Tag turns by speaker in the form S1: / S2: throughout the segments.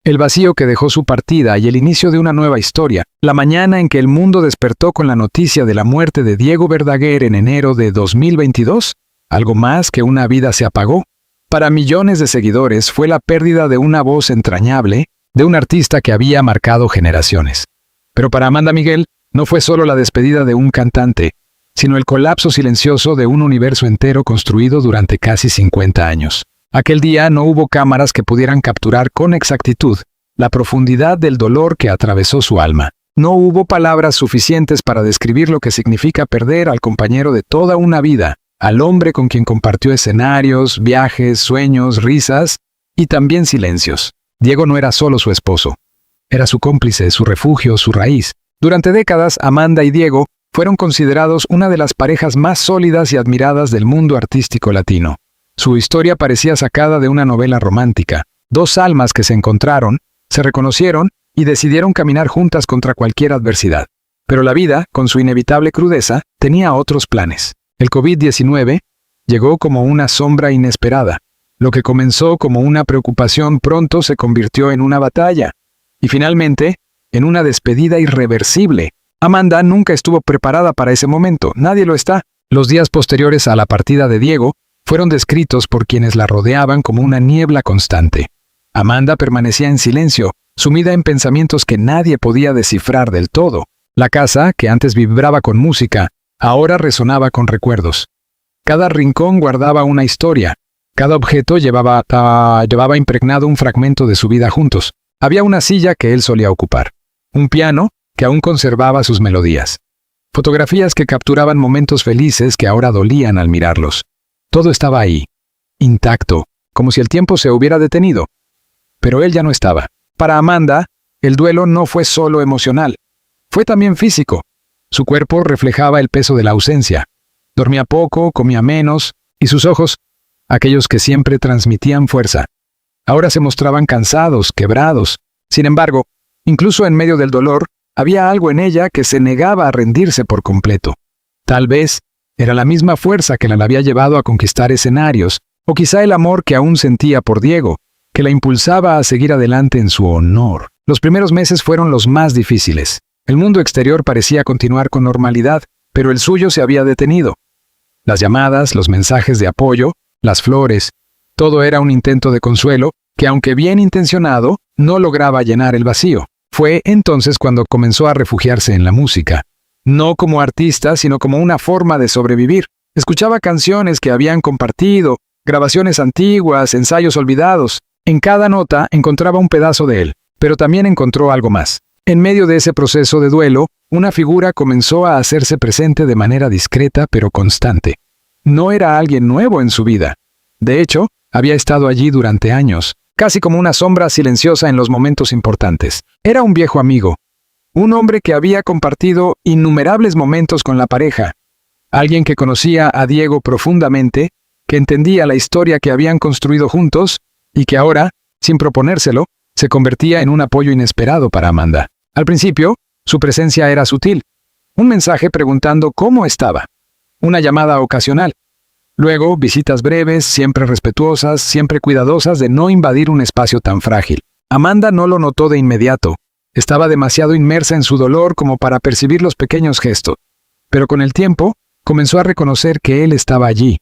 S1: El vacío que dejó su partida y el inicio de una nueva historia, la mañana en que el mundo despertó con la noticia de la muerte de Diego Verdaguer en enero de 2022, algo más que una vida se apagó. Para millones de seguidores fue la pérdida de una voz entrañable, de un artista que había marcado generaciones. Pero para Amanda Miguel, no fue solo la despedida de un cantante, sino el colapso silencioso de un universo entero construido durante casi 50 años. Aquel día no hubo cámaras que pudieran capturar con exactitud la profundidad del dolor que atravesó su alma. No hubo palabras suficientes para describir lo que significa perder al compañero de toda una vida, al hombre con quien compartió escenarios, viajes, sueños, risas y también silencios. Diego no era solo su esposo. Era su cómplice, su refugio, su raíz. Durante décadas, Amanda y Diego fueron considerados una de las parejas más sólidas y admiradas del mundo artístico latino. Su historia parecía sacada de una novela romántica. Dos almas que se encontraron, se reconocieron y decidieron caminar juntas contra cualquier adversidad. Pero la vida, con su inevitable crudeza, tenía otros planes. El COVID-19 llegó como una sombra inesperada. Lo que comenzó como una preocupación pronto se convirtió en una batalla. Y finalmente, en una despedida irreversible. Amanda nunca estuvo preparada para ese momento, nadie lo está. Los días posteriores a la partida de Diego fueron descritos por quienes la rodeaban como una niebla constante. Amanda permanecía en silencio, sumida en pensamientos que nadie podía descifrar del todo. La casa, que antes vibraba con música, ahora resonaba con recuerdos. Cada rincón guardaba una historia, cada objeto llevaba impregnado un fragmento de su vida juntos. Había una silla que él solía ocupar, un piano que aún conservaba sus melodías, fotografías que capturaban momentos felices que ahora dolían al mirarlos. Todo estaba ahí, intacto, como si el tiempo se hubiera detenido. Pero él ya no estaba. Para Amanda, el duelo no fue solo emocional, fue también físico. Su cuerpo reflejaba el peso de la ausencia. Dormía poco, comía menos, y sus ojos, aquellos que siempre transmitían fuerza, ahora se mostraban cansados, quebrados. Sin embargo, incluso en medio del dolor, había algo en ella que se negaba a rendirse por completo. Tal vez era la misma fuerza que la había llevado a conquistar escenarios, o quizá el amor que aún sentía por Diego, que la impulsaba a seguir adelante en su honor. Los primeros meses fueron los más difíciles. El mundo exterior parecía continuar con normalidad, pero el suyo se había detenido. Las llamadas, los mensajes de apoyo, las flores, todo era un intento de consuelo que, aunque bien intencionado, no lograba llenar el vacío. Fue entonces cuando comenzó a refugiarse en la música. No como artista, sino como una forma de sobrevivir. Escuchaba canciones que habían compartido, grabaciones antiguas, ensayos olvidados. En cada nota encontraba un pedazo de él, pero también encontró algo más. En medio de ese proceso de duelo, una figura comenzó a hacerse presente de manera discreta pero constante. No era alguien nuevo en su vida. De hecho, había estado allí durante años, casi como una sombra silenciosa en los momentos importantes. Era un viejo amigo, un hombre que había compartido innumerables momentos con la pareja, alguien que conocía a Diego profundamente, que entendía la historia que habían construido juntos y que ahora, sin proponérselo, se convertía en un apoyo inesperado para Amanda. Al principio, su presencia era sutil, un mensaje preguntando cómo estaba, una llamada ocasional. Luego, visitas breves, siempre respetuosas, siempre cuidadosas de no invadir un espacio tan frágil. Amanda no lo notó de inmediato. Estaba demasiado inmersa en su dolor como para percibir los pequeños gestos. Pero con el tiempo, comenzó a reconocer que él estaba allí,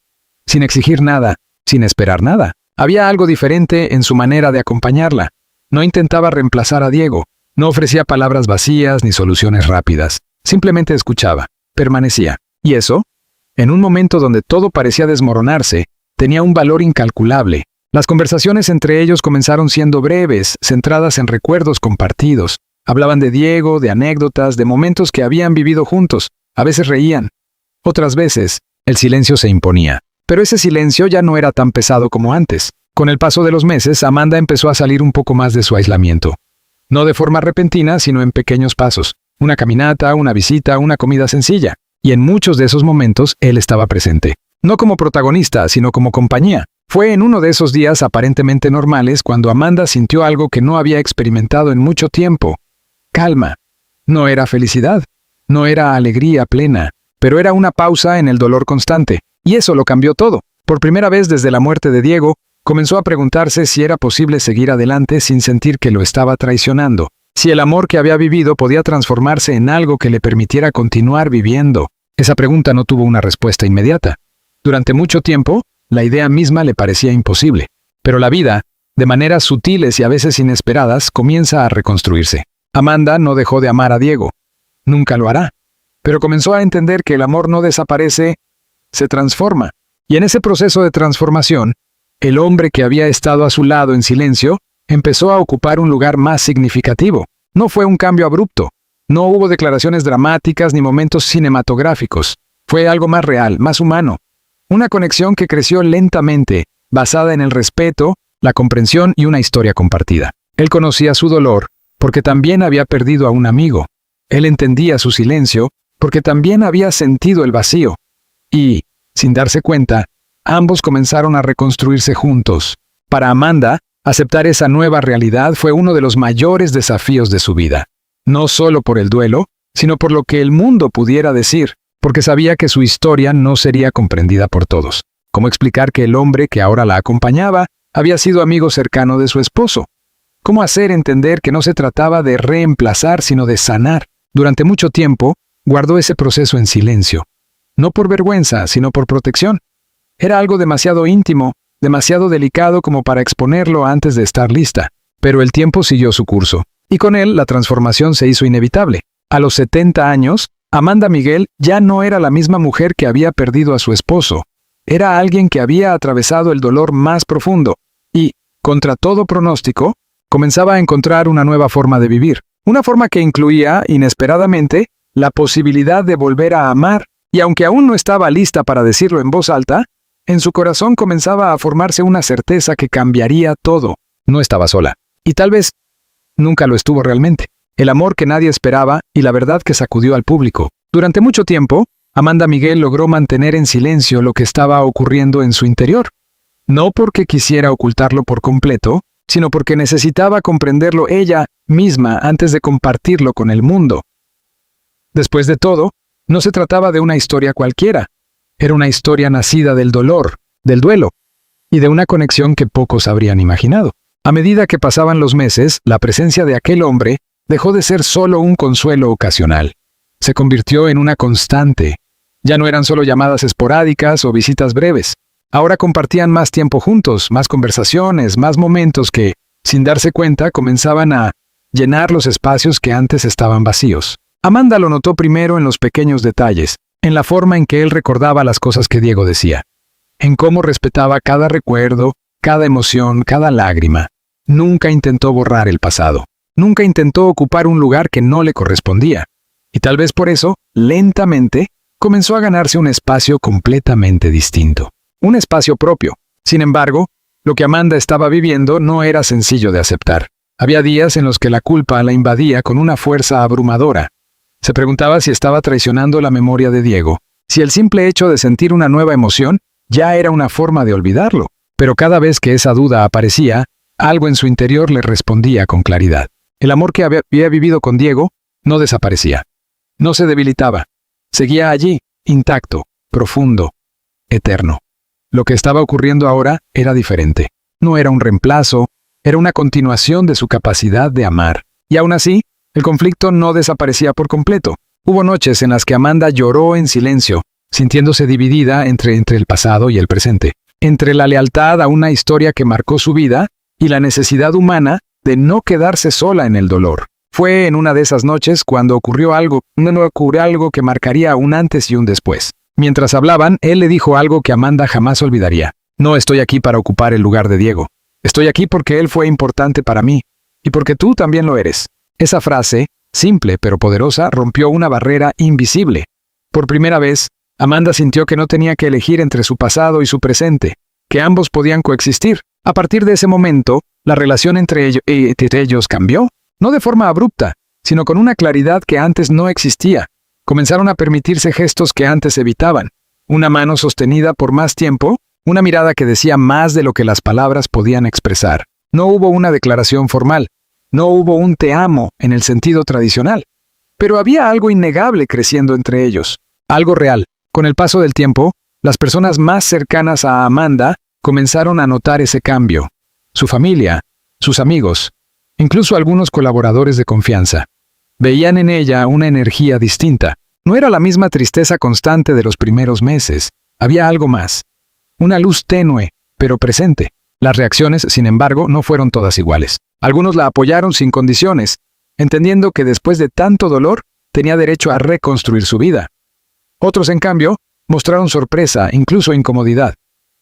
S1: sin exigir nada, sin esperar nada. Había algo diferente en su manera de acompañarla. No intentaba reemplazar a Diego, no ofrecía palabras vacías ni soluciones rápidas. Simplemente escuchaba, permanecía. Y eso, en un momento donde todo parecía desmoronarse, tenía un valor incalculable. Las conversaciones entre ellos comenzaron siendo breves, centradas en recuerdos compartidos. Hablaban de Diego, de anécdotas, de momentos que habían vivido juntos. A veces reían. Otras veces, el silencio se imponía. Pero ese silencio ya no era tan pesado como antes. Con el paso de los meses, Amanda empezó a salir un poco más de su aislamiento. No de forma repentina, sino en pequeños pasos. Una caminata, una visita, una comida sencilla. Y en muchos de esos momentos, él estaba presente. No como protagonista, sino como compañía. Fue en uno de esos días aparentemente normales cuando Amanda sintió algo que no había experimentado en mucho tiempo. Calma. No era felicidad. No era alegría plena. Pero era una pausa en el dolor constante. Y eso lo cambió todo. Por primera vez desde la muerte de Diego, Comenzó a preguntarse si era posible seguir adelante sin sentir que lo estaba traicionando, si el amor que había vivido podía transformarse en algo que le permitiera continuar viviendo. Esa pregunta no tuvo una respuesta inmediata. Durante mucho tiempo, la idea misma le parecía imposible. Pero la vida, de maneras sutiles y a veces inesperadas, comienza a reconstruirse. Amanda no dejó de amar a Diego. Nunca lo hará. Pero comenzó a entender que el amor no desaparece, se transforma. Y en ese proceso de transformación, el hombre que había estado a su lado en silencio empezó a ocupar un lugar más significativo. No fue un cambio abrupto. No hubo declaraciones dramáticas ni momentos cinematográficos. Fue algo más real, más humano. Una conexión que creció lentamente, basada en el respeto, la comprensión y una historia compartida. Él conocía su dolor porque también había perdido a un amigo. Él entendía su silencio porque también había sentido el vacío. Y, sin darse cuenta, ambos comenzaron a reconstruirse juntos. Para Amanda, aceptar esa nueva realidad fue uno de los mayores desafíos de su vida. No solo por el duelo, sino por lo que el mundo pudiera decir, porque sabía que su historia no sería comprendida por todos. ¿Cómo explicar que el hombre que ahora la acompañaba había sido amigo cercano de su esposo? ¿Cómo hacer entender que no se trataba de reemplazar, sino de sanar? Durante mucho tiempo, guardó ese proceso en silencio. No por vergüenza, sino por protección. Era algo demasiado íntimo, demasiado delicado como para exponerlo antes de estar lista. Pero el tiempo siguió su curso, y con él la transformación se hizo inevitable. A los 70 años, Amanda Miguel ya no era la misma mujer que había perdido a su esposo. Era alguien que había atravesado el dolor más profundo, y, contra todo pronóstico, comenzaba a encontrar una nueva forma de vivir. Una forma que incluía, inesperadamente, la posibilidad de volver a amar, y aunque aún no estaba lista para decirlo en voz alta, en su corazón comenzaba a formarse una certeza que cambiaría todo. No estaba sola. Y tal vez nunca lo estuvo realmente. El amor que nadie esperaba y la verdad que sacudió al público. Durante mucho tiempo, Amanda Miguel logró mantener en silencio lo que estaba ocurriendo en su interior. No porque quisiera ocultarlo por completo, sino porque necesitaba comprenderlo ella misma antes de compartirlo con el mundo. Después de todo, no se trataba de una historia cualquiera. Era una historia nacida del dolor, del duelo, y de una conexión que pocos habrían imaginado. A medida que pasaban los meses, la presencia de aquel hombre dejó de ser solo un consuelo ocasional. Se convirtió en una constante. Ya no eran solo llamadas esporádicas o visitas breves. Ahora compartían más tiempo juntos, más conversaciones, más momentos que, sin darse cuenta, comenzaban a llenar los espacios que antes estaban vacíos. Amanda lo notó primero en los pequeños detalles, en la forma en que él recordaba las cosas que Diego decía, en cómo respetaba cada recuerdo, cada emoción, cada lágrima. Nunca intentó borrar el pasado. Nunca intentó ocupar un lugar que no le correspondía. Y tal vez por eso, lentamente, comenzó a ganarse un espacio completamente distinto. Un espacio propio. Sin embargo, lo que Amanda estaba viviendo no era sencillo de aceptar. Había días en los que la culpa la invadía con una fuerza abrumadora. Se preguntaba si estaba traicionando la memoria de Diego, si el simple hecho de sentir una nueva emoción ya era una forma de olvidarlo. Pero cada vez que esa duda aparecía, algo en su interior le respondía con claridad. El amor que había vivido con Diego no desaparecía. No se debilitaba. Seguía allí, intacto, profundo, eterno. Lo que estaba ocurriendo ahora era diferente. No era un reemplazo, era una continuación de su capacidad de amar. Y aún así, el conflicto no desaparecía por completo. Hubo noches en las que Amanda lloró en silencio, sintiéndose dividida entre el pasado y el presente, entre la lealtad a una historia que marcó su vida y la necesidad humana de no quedarse sola en el dolor. Fue en una de esas noches cuando ocurrió algo que marcaría un antes y un después. Mientras hablaban, él le dijo algo que Amanda jamás olvidaría. No estoy aquí para ocupar el lugar de Diego. Estoy aquí porque él fue importante para mí, y porque tú también lo eres. Esa frase, simple pero poderosa, rompió una barrera invisible. Por primera vez, Amanda sintió que no tenía que elegir entre su pasado y su presente, que ambos podían coexistir. A partir de ese momento, la relación entre ellos cambió, no de forma abrupta, sino con una claridad que antes no existía. Comenzaron a permitirse gestos que antes evitaban, una mano sostenida por más tiempo, una mirada que decía más de lo que las palabras podían expresar. No hubo una declaración formal, no hubo un te amo en el sentido tradicional, pero había algo innegable creciendo entre ellos, algo real. Con el paso del tiempo, las personas más cercanas a Amanda comenzaron a notar ese cambio. Su familia, sus amigos, incluso algunos colaboradores de confianza. Veían en ella una energía distinta. No era la misma tristeza constante de los primeros meses. Había algo más. Una luz tenue, pero presente. Las reacciones, sin embargo, no fueron todas iguales. Algunos la apoyaron sin condiciones, entendiendo que después de tanto dolor, tenía derecho a reconstruir su vida. Otros, en cambio, mostraron sorpresa, incluso incomodidad.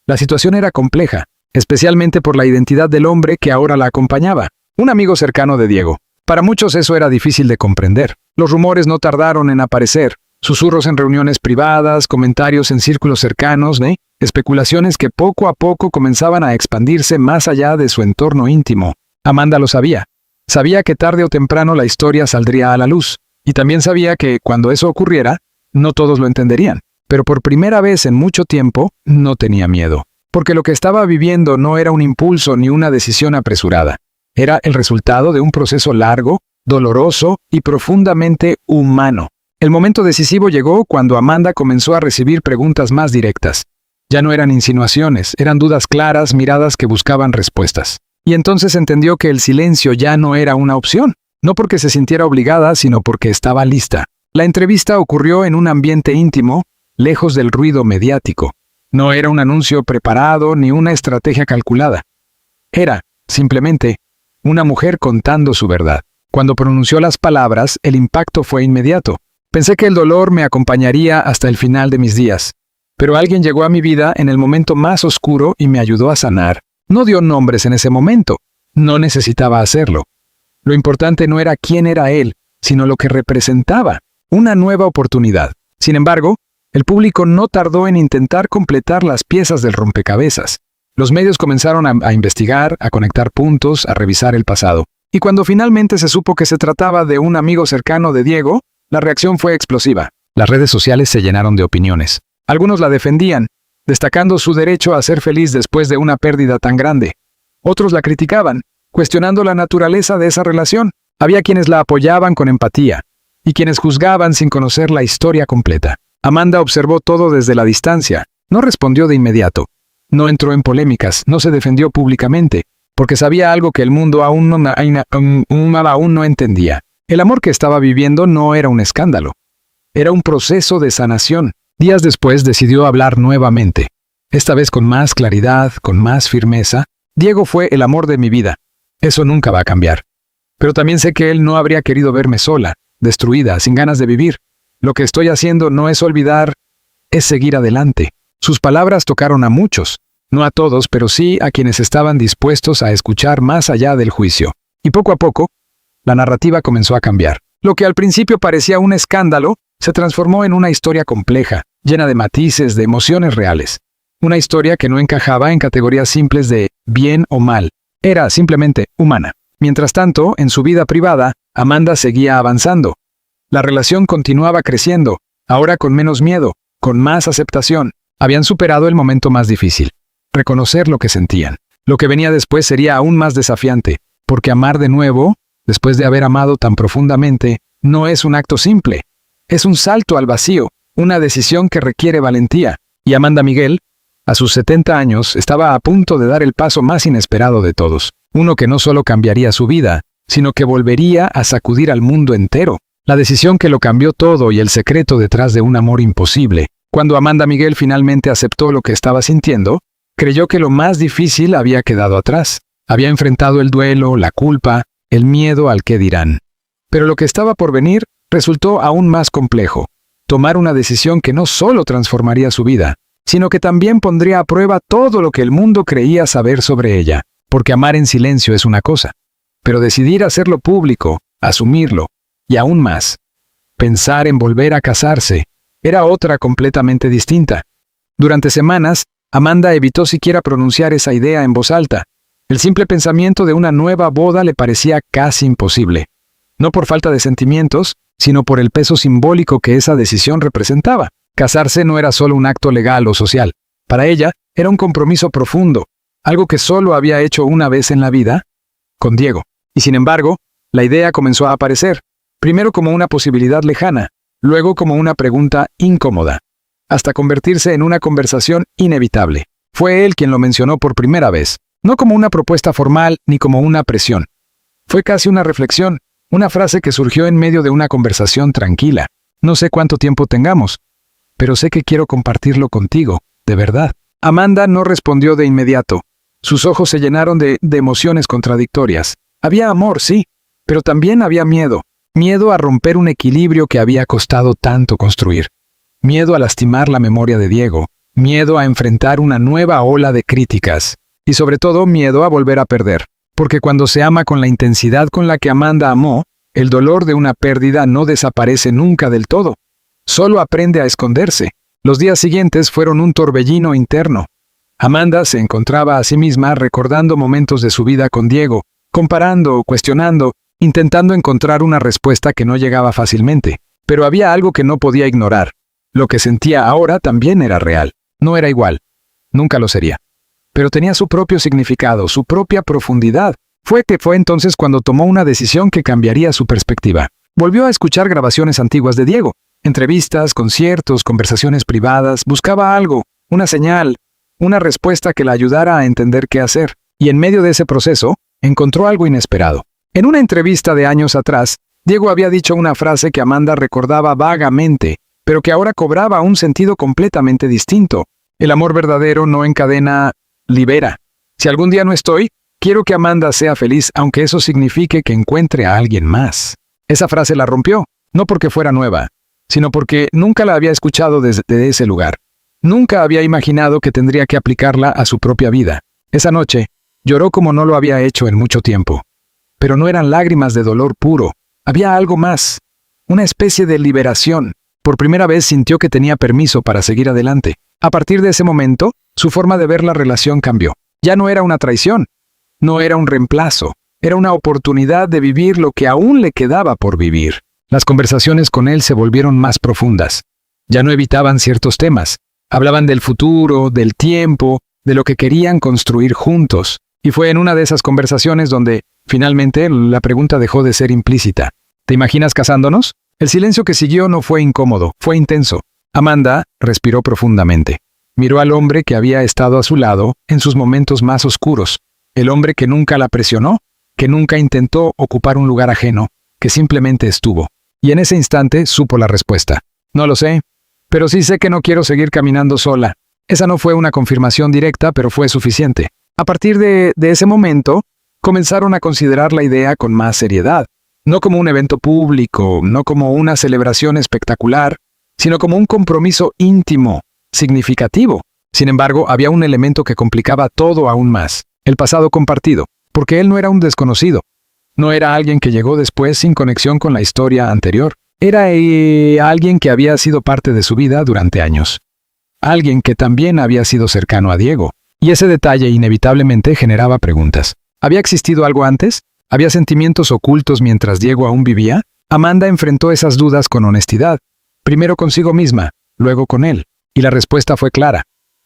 S1: La situación era compleja, especialmente por la identidad del hombre que ahora la acompañaba, un amigo cercano de Diego. Para muchos eso era difícil de comprender. Los rumores no tardaron en aparecer, susurros en reuniones privadas, comentarios en círculos cercanos, especulaciones que poco a poco comenzaban a expandirse más allá de su entorno íntimo. Amanda lo sabía. Sabía que tarde o temprano la historia saldría a la luz, y también sabía que, cuando eso ocurriera, no todos lo entenderían. Pero por primera vez en mucho tiempo, no tenía miedo. Porque lo que estaba viviendo no era un impulso ni una decisión apresurada. Era el resultado de un proceso largo, doloroso y profundamente humano. El momento decisivo llegó cuando Amanda comenzó a recibir preguntas más directas. Ya no eran insinuaciones, eran dudas claras, miradas que buscaban respuestas. Y entonces entendió que el silencio ya no era una opción, no porque se sintiera obligada, sino porque estaba lista. La entrevista ocurrió en un ambiente íntimo, lejos del ruido mediático. No era un anuncio preparado ni una estrategia calculada. Era, simplemente, una mujer contando su verdad. Cuando pronunció las palabras, el impacto fue inmediato. Pensé que el dolor me acompañaría hasta el final de mis días. Pero alguien llegó a mi vida en el momento más oscuro y me ayudó a sanar. No dio nombres en ese momento. No necesitaba hacerlo. Lo importante no era quién era él, sino lo que representaba. Una nueva oportunidad. Sin embargo, el público no tardó en intentar completar las piezas del rompecabezas. Los medios comenzaron a investigar, a conectar puntos, a revisar el pasado. Y cuando finalmente se supo que se trataba de un amigo cercano de Diego, la reacción fue explosiva. Las redes sociales se llenaron de opiniones. Algunos la defendían, destacando su derecho a ser feliz después de una pérdida tan grande. Otros la criticaban, cuestionando la naturaleza de esa relación. Había quienes la apoyaban con empatía, y quienes juzgaban sin conocer la historia completa. Amanda observó todo desde la distancia. No respondió de inmediato. No entró en polémicas, no se defendió públicamente, porque sabía algo que el mundo aún no entendía. El amor que estaba viviendo no era un escándalo. Era un proceso de sanación. Días después decidió hablar nuevamente. Esta vez con más claridad, con más firmeza. Diego fue el amor de mi vida. Eso nunca va a cambiar. Pero también sé que él no habría querido verme sola, destruida, sin ganas de vivir. Lo que estoy haciendo no es olvidar, es seguir adelante. Sus palabras tocaron a muchos, no a todos, pero sí a quienes estaban dispuestos a escuchar más allá del juicio. Y poco a poco, la narrativa comenzó a cambiar. Lo que al principio parecía un escándalo, se transformó en una historia compleja, llena de matices, de emociones reales. Una historia que no encajaba en categorías simples de bien o mal. Era simplemente humana. Mientras tanto, en su vida privada, Amanda seguía avanzando. La relación continuaba creciendo, ahora con menos miedo, con más aceptación. Habían superado el momento más difícil. Reconocer lo que sentían. Lo que venía después sería aún más desafiante, porque amar de nuevo, después de haber amado tan profundamente, no es un acto simple. Es un salto al vacío, una decisión que requiere valentía. Y Amanda Miguel, a sus 70 años, estaba a punto de dar el paso más inesperado de todos. Uno que no solo cambiaría su vida, sino que volvería a sacudir al mundo entero. La decisión que lo cambió todo y el secreto detrás de un amor imposible. Cuando Amanda Miguel finalmente aceptó lo que estaba sintiendo, creyó que lo más difícil había quedado atrás. Había enfrentado el duelo, la culpa, el miedo al qué dirán. Pero lo que estaba por venir resultó aún más complejo. Tomar una decisión que no solo transformaría su vida, sino que también pondría a prueba todo lo que el mundo creía saber sobre ella. Porque amar en silencio es una cosa, pero decidir hacerlo público, asumirlo, y aún más, pensar en volver a casarse, era otra completamente distinta. Durante semanas, Amanda evitó siquiera pronunciar esa idea en voz alta. El simple pensamiento de una nueva boda le parecía casi imposible. No por falta de sentimientos, sino por el peso simbólico que esa decisión representaba. Casarse no era solo un acto legal o social. Para ella, era un compromiso profundo, algo que solo había hecho una vez en la vida, con Diego. Y sin embargo, la idea comenzó a aparecer, primero como una posibilidad lejana, luego como una pregunta incómoda, hasta convertirse en una conversación inevitable. Fue él quien lo mencionó por primera vez, no como una propuesta formal ni como una presión. Fue casi una reflexión, una frase que surgió en medio de una conversación tranquila. No sé cuánto tiempo tengamos, pero sé que quiero compartirlo contigo, de verdad. Amanda no respondió de inmediato. Sus ojos se llenaron de emociones contradictorias. Había amor, sí, pero también había miedo. Miedo a romper un equilibrio que había costado tanto construir. Miedo a lastimar la memoria de Diego. Miedo a enfrentar una nueva ola de críticas. Y sobre todo, miedo a volver a perder. Porque cuando se ama con la intensidad con la que Amanda amó, el dolor de una pérdida no desaparece nunca del todo. Solo aprende a esconderse. Los días siguientes fueron un torbellino interno. Amanda se encontraba a sí misma recordando momentos de su vida con Diego, comparando, cuestionando, intentando encontrar una respuesta que no llegaba fácilmente. Pero había algo que no podía ignorar. Lo que sentía ahora también era real. No era igual. Nunca lo sería. Pero tenía su propio significado, su propia profundidad. Fue entonces cuando tomó una decisión que cambiaría su perspectiva. Volvió a escuchar grabaciones antiguas de Diego. Entrevistas, conciertos, conversaciones privadas. Buscaba algo, una señal, una respuesta que la ayudara a entender qué hacer. Y en medio de ese proceso, encontró algo inesperado. En una entrevista de años atrás, Diego había dicho una frase que Amanda recordaba vagamente, pero que ahora cobraba un sentido completamente distinto. El amor verdadero no encadena, libera. Si algún día no estoy, quiero que Amanda sea feliz, aunque eso signifique que encuentre a alguien más. Esa frase la rompió, no porque fuera nueva, sino porque nunca la había escuchado desde ese lugar. Nunca había imaginado que tendría que aplicarla a su propia vida. Esa noche, lloró como no lo había hecho en mucho tiempo. Pero no eran lágrimas de dolor puro, había algo más, una especie de liberación. Por primera vez sintió que tenía permiso para seguir adelante. A partir de ese momento, su forma de ver la relación cambió. Ya no era una traición, no era un reemplazo, era una oportunidad de vivir lo que aún le quedaba por vivir. Las conversaciones con él se volvieron más profundas. Ya no evitaban ciertos temas. Hablaban del futuro, del tiempo, de lo que querían construir juntos. Y fue en una de esas conversaciones donde, finalmente, la pregunta dejó de ser implícita. ¿Te imaginas casándonos? El silencio que siguió no fue incómodo, fue intenso. Amanda respiró profundamente. Miró al hombre que había estado a su lado en sus momentos más oscuros. El hombre que nunca la presionó, que nunca intentó ocupar un lugar ajeno, que simplemente estuvo. Y en ese instante supo la respuesta. No lo sé, pero sí sé que no quiero seguir caminando sola. Esa no fue una confirmación directa, pero fue suficiente. A partir de ese momento, comenzaron a considerar la idea con más seriedad. No como un evento público, no como una celebración espectacular, sino como un compromiso íntimo, significativo. Sin embargo, había un elemento que complicaba todo aún más, el pasado compartido, porque él no era un desconocido. No era alguien que llegó después sin conexión con la historia anterior. Era alguien que había sido parte de su vida durante años. Alguien que también había sido cercano a Diego. Y ese detalle inevitablemente generaba preguntas. ¿Había existido algo antes? ¿Había sentimientos ocultos mientras Diego aún vivía? Amanda enfrentó esas dudas con honestidad. Primero consigo misma, luego con él. Y la respuesta fue clara,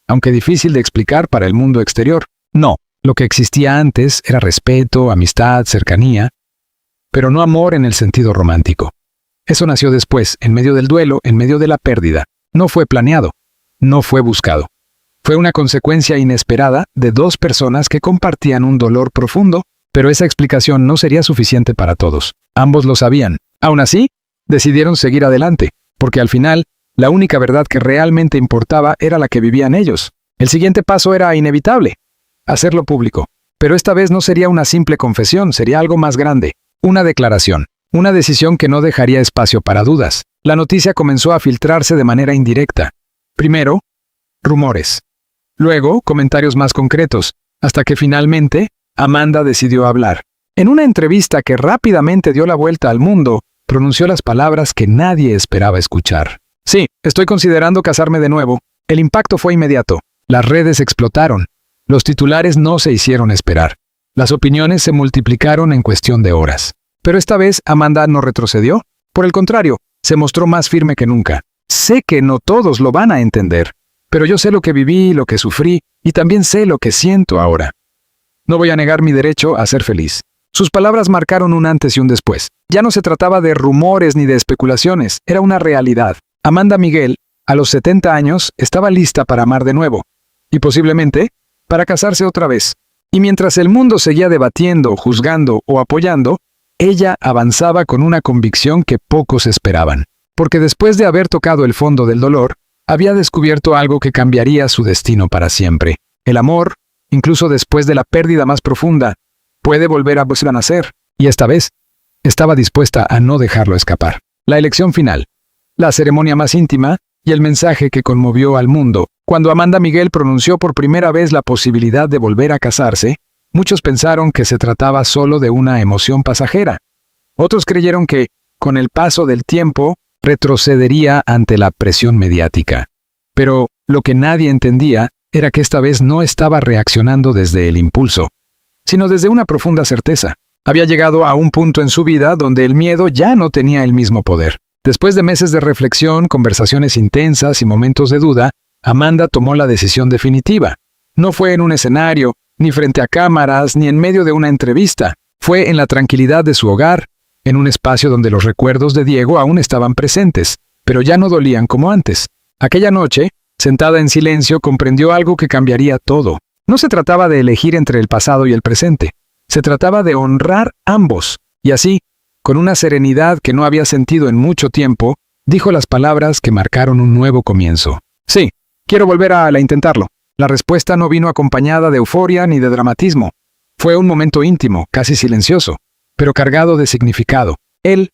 S1: aunque difícil de explicar para el mundo exterior. No, lo que existía antes era respeto, amistad, cercanía, pero no amor en el sentido romántico. Eso nació después, en medio del duelo, en medio de la pérdida. No fue planeado, no fue buscado. Fue una consecuencia inesperada de dos personas que compartían un dolor profundo, pero esa explicación no sería suficiente para todos. Ambos lo sabían. Aún así, decidieron seguir adelante, porque al final, la única verdad que realmente importaba era la que vivían ellos. El siguiente paso era inevitable, hacerlo público. Pero esta vez no sería una simple confesión, sería algo más grande. Una declaración. Una decisión que no dejaría espacio para dudas. La noticia comenzó a filtrarse de manera indirecta. Primero, rumores. Luego, comentarios más concretos, hasta que finalmente, Amanda decidió hablar. En una entrevista que rápidamente dio la vuelta al mundo, pronunció las palabras que nadie esperaba escuchar. Sí, estoy considerando casarme de nuevo. El impacto fue inmediato. Las redes explotaron. Los titulares no se hicieron esperar. Las opiniones se multiplicaron en cuestión de horas. Pero esta vez Amanda no retrocedió. Por el contrario, se mostró más firme que nunca. Sé que no todos lo van a entender, pero yo sé lo que viví, lo que sufrí, y también sé lo que siento ahora. No voy a negar mi derecho a ser feliz. Sus palabras marcaron un antes y un después. Ya no se trataba de rumores ni de especulaciones, era una realidad. Amanda Miguel, a los 70 años, estaba lista para amar de nuevo. y posiblemente para casarse otra vez. Y mientras el mundo seguía debatiendo, juzgando o apoyando, ella avanzaba con una convicción que pocos esperaban. Porque después de haber tocado el fondo del dolor, había descubierto algo que cambiaría su destino para siempre. El amor, incluso después de la pérdida más profunda, puede volver a nacer. Y esta vez, estaba dispuesta a no dejarlo escapar. La elección final, la ceremonia más íntima y el mensaje que conmovió al mundo. Cuando Amanda Miguel pronunció por primera vez la posibilidad de volver a casarse, muchos pensaron que se trataba solo de una emoción pasajera. Otros creyeron que, con el paso del tiempo, retrocedería ante la presión mediática. Pero lo que nadie entendía era que esta vez no estaba reaccionando desde el impulso, sino desde una profunda certeza. Había llegado a un punto en su vida donde el miedo ya no tenía el mismo poder. Después de meses de reflexión, conversaciones intensas y momentos de duda, Amanda tomó la decisión definitiva. No fue en un escenario, ni frente a cámaras, ni en medio de una entrevista. Fue en la tranquilidad de su hogar, en un espacio donde los recuerdos de Diego aún estaban presentes, pero ya no dolían como antes. Aquella noche, sentada en silencio, comprendió algo que cambiaría todo. No se trataba de elegir entre el pasado y el presente. Se trataba de honrar ambos. Y así, con una serenidad que no había sentido en mucho tiempo, dijo las palabras que marcaron un nuevo comienzo. Sí, quiero volver a intentarlo. La respuesta no vino acompañada de euforia ni de dramatismo. Fue un momento íntimo, casi silencioso, pero cargado de significado. Él,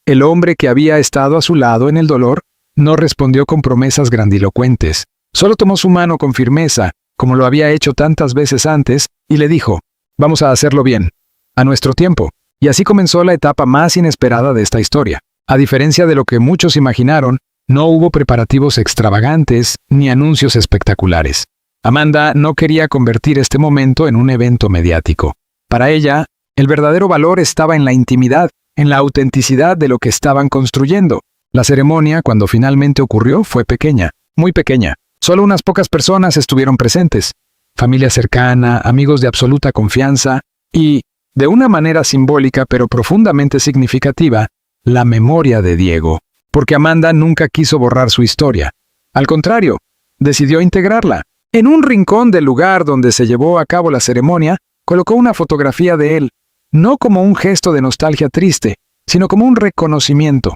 S1: el hombre que había estado a su lado en el dolor, no respondió con promesas grandilocuentes. Solo tomó su mano con firmeza, como lo había hecho tantas veces antes, y le dijo, «Vamos a hacerlo bien, a nuestro tiempo». Y así comenzó la etapa más inesperada de esta historia. A diferencia de lo que muchos imaginaron, no hubo preparativos extravagantes ni anuncios espectaculares. Amanda no quería convertir este momento en un evento mediático. Para ella, el verdadero valor estaba en la intimidad, en la autenticidad de lo que estaban construyendo. La ceremonia, cuando finalmente ocurrió, fue pequeña, muy pequeña. Solo unas pocas personas estuvieron presentes. Familia cercana, amigos de absoluta confianza y, de una manera simbólica pero profundamente significativa, la memoria de Diego. Porque Amanda nunca quiso borrar su historia. Al contrario, decidió integrarla. En un rincón del lugar donde se llevó a cabo la ceremonia, colocó una fotografía de él, no como un gesto de nostalgia triste, sino como un reconocimiento,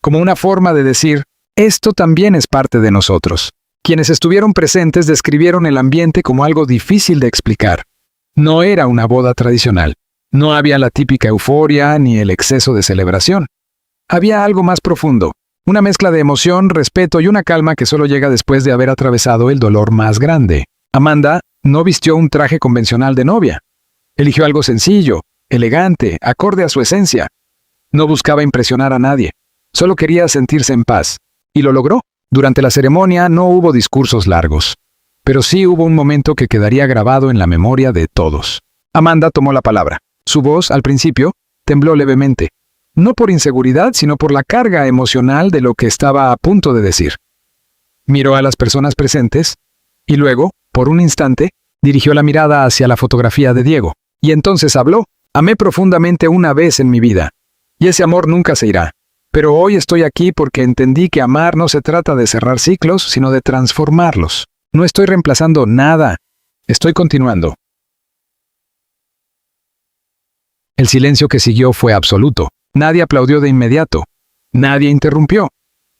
S1: como una forma de decir, esto también es parte de nosotros. Quienes estuvieron presentes describieron el ambiente como algo difícil de explicar. No era una boda tradicional. No había la típica euforia ni el exceso de celebración. Había algo más profundo, una mezcla de emoción, respeto y una calma que solo llega después de haber atravesado el dolor más grande. Amanda no vistió un traje convencional de novia. Eligió algo sencillo, elegante, acorde a su esencia. No buscaba impresionar a nadie. Solo quería sentirse en paz. Y lo logró. Durante la ceremonia no hubo discursos largos. Pero sí hubo un momento que quedaría grabado en la memoria de todos. Amanda tomó la palabra. Su voz, al principio, tembló levemente. No por inseguridad, sino por la carga emocional de lo que estaba a punto de decir. Miró a las personas presentes, y luego, por un instante, dirigió la mirada hacia la fotografía de Diego. Y entonces habló. Amé profundamente una vez en mi vida. Y ese amor nunca se irá. Pero hoy estoy aquí porque entendí que amar no se trata de cerrar ciclos, sino de transformarlos. No estoy reemplazando nada. Estoy continuando. El silencio que siguió fue absoluto. Nadie aplaudió de inmediato. Nadie interrumpió.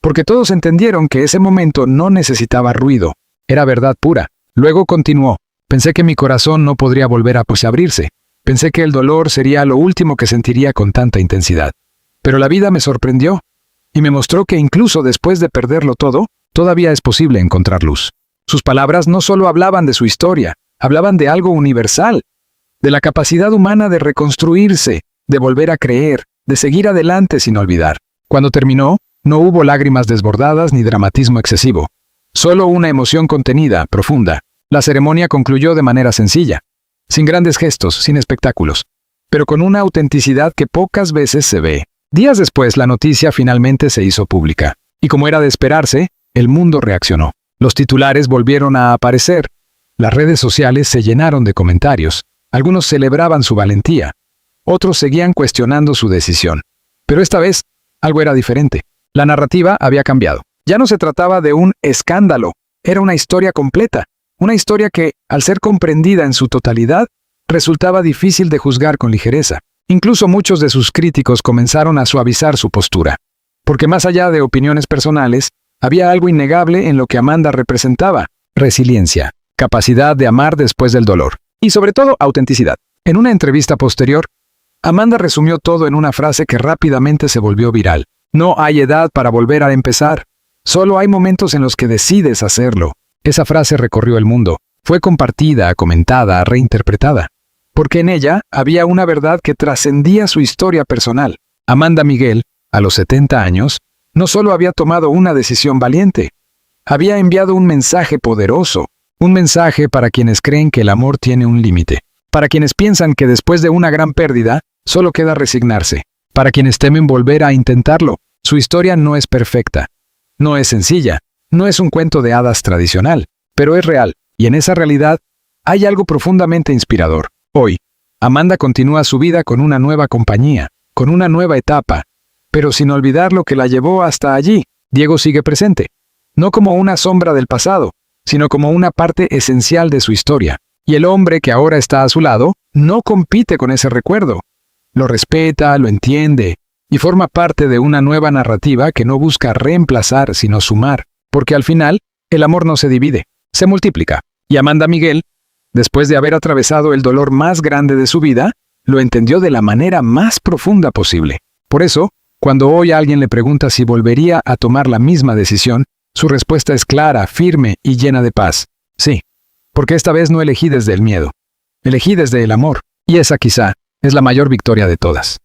S1: Porque todos entendieron que ese momento no necesitaba ruido. Era verdad pura. Luego continuó. Pensé que mi corazón no podría volver a abrirse. Pensé que el dolor sería lo último que sentiría con tanta intensidad. Pero la vida me sorprendió. Y me mostró que incluso después de perderlo todo, todavía es posible encontrar luz. Sus palabras no solo hablaban de su historia, hablaban de algo universal. De la capacidad humana de reconstruirse, de volver a creer, de seguir adelante sin olvidar. Cuando terminó, no hubo lágrimas desbordadas ni dramatismo excesivo. Solo una emoción contenida, profunda. La ceremonia concluyó de manera sencilla, sin grandes gestos, sin espectáculos, pero con una autenticidad que pocas veces se ve. Días después, la noticia finalmente se hizo pública. Y como era de esperarse, el mundo reaccionó. Los titulares volvieron a aparecer. Las redes sociales se llenaron de comentarios. Algunos celebraban su valentía. Otros seguían cuestionando su decisión. Pero esta vez, algo era diferente. La narrativa había cambiado. Ya no se trataba de un escándalo. Era una historia completa. Una historia que, al ser comprendida en su totalidad, resultaba difícil de juzgar con ligereza. Incluso muchos de sus críticos comenzaron a suavizar su postura. Porque más allá de opiniones personales, había algo innegable en lo que Amanda representaba: resiliencia, capacidad de amar después del dolor, y sobre todo autenticidad. En una entrevista posterior, Amanda resumió todo en una frase que rápidamente se volvió viral: no hay edad para volver a empezar, solo hay momentos en los que decides hacerlo. Esa frase recorrió el mundo, fue compartida, comentada, reinterpretada, porque en ella había una verdad que trascendía su historia personal. Amanda Miguel, a los 70 años, no solo había tomado una decisión valiente, había enviado un mensaje poderoso, un mensaje para quienes creen que el amor tiene un límite, para quienes piensan que después de una gran pérdida, solo queda resignarse, para quienes temen volver a intentarlo. Su historia no es perfecta, no es sencilla, no es un cuento de hadas tradicional, pero es real, y en esa realidad hay algo profundamente inspirador. Hoy, Amanda continúa su vida con una nueva compañía, con una nueva etapa, pero sin olvidar lo que la llevó hasta allí. Diego sigue presente, no como una sombra del pasado, sino como una parte esencial de su historia. Y el hombre que ahora está a su lado no compite con ese recuerdo. Lo respeta, lo entiende, y forma parte de una nueva narrativa que no busca reemplazar, sino sumar. Porque al final, el amor no se divide, se multiplica. Y Amanda Miguel, después de haber atravesado el dolor más grande de su vida, lo entendió de la manera más profunda posible. Por eso, cuando hoy alguien le pregunta si volvería a tomar la misma decisión, su respuesta es clara, firme y llena de paz. Sí, porque esta vez no elegí desde el miedo, elegí desde el amor. Y esa quizá es la mayor victoria de todas.